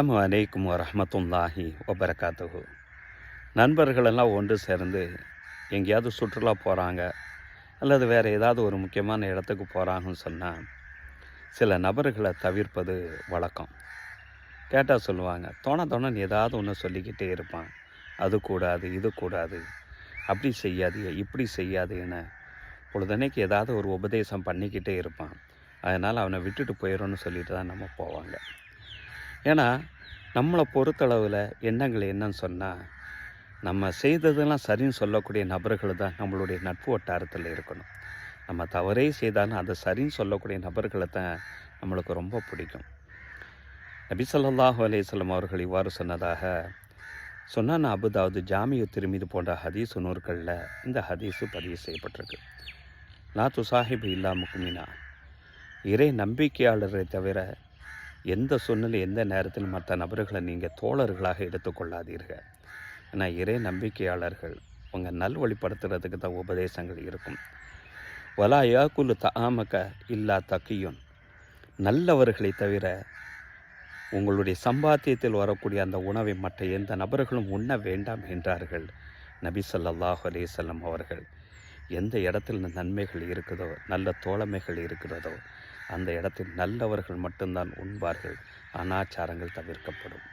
அஸ்ஸலாமு அலைக்கும் வரஹ்மத்துல்லாஹி வபரகாத்துஹு. நண்பர்களெல்லாம் ஒன்று சேர்ந்து எங்கேயாவது சுற்றுலா போகிறாங்க அல்லது வேறு ஏதாவது ஒரு முக்கியமான இடத்துக்கு போகிறாங்கன்னு சொன்னால் சில நபர்களை தவிர்ப்பது வழக்கம். கேட்டால் சொல்லுவாங்க, தோணன்னு ஏதாவது ஒன்று சொல்லிக்கிட்டே இருப்பான். அது கூடாது, இது கூடாது, அப்படி செய்யாது, இப்படி செய்யாதுன்னு பொழுதனைக்கு ஏதாவது ஒரு உபதேசம் பண்ணிக்கிட்டே இருப்பான். அதனால் அவனை விட்டுட்டு போயிடும்னு சொல்லிட்டு தான் நம்ம போவாங்க. ஏன்னா நம்மளை பொறுத்தளவில் எண்ணங்கள் என்னன்னு சொன்னால், நம்ம செய்ததெல்லாம் சரின்னு சொல்லக்கூடிய நபர்கள் தான் நம்மளுடைய நட்பு வட்டாரத்தில் இருக்கணும். நம்ம தவறே செய்தாலும் அதை சரின்னு சொல்லக்கூடிய நபர்களை தான் நம்மளுக்கு ரொம்ப பிடிக்கும். நபி ஸல்லல்லாஹு அலைஹி வஸல்லம் அவர்கள் இவ்வாறு சொன்னதாக சுனன் அபூதாவுத், ஜாமிஉ திர்மிதி போன்ற ஹதீஸ் நூல்களில் இந்த ஹதீஸு பதிவு செய்யப்பட்டிருக்கு. லா துசாஹிபு இல்லா முக்மினா, இறை நம்பிக்கையாளரை தவிர எந்த சூழ்நிலை எந்த நேரத்தில் மற்ற நபர்களை நீங்கள் தோழர்களாக எடுத்துக்கொள்ளாதீர்கள். ஏன்னா இறை நம்பிக்கையாளர்கள் உங்கள் நல்வழிப்படுத்துறதுக்கு தான் உபதேசங்கள் இருக்கும். வலா யாக்குலு தஆமக இல்லா தக்கியும், நல்லவர்களை தவிர உங்களுடைய சம்பாத்தியத்தில் வரக்கூடிய அந்த உணவை மற்ற எந்த நபர்களும் உண்ண வேண்டாம் என்றார்கள் நபி ஸல்லல்லாஹு அலைஹி வஸல்லம் அவர்கள். எந்த இடத்தில் நன்மைகள் இருக்குதோ, நல்ல தோழமைகள் இருக்கிறதோ, அந்த இடத்தில் நல்லவர்கள் மட்டும்தான் உண்பார்கள். அனாச்சாரங்கள் தவிர்க்கப்படும்.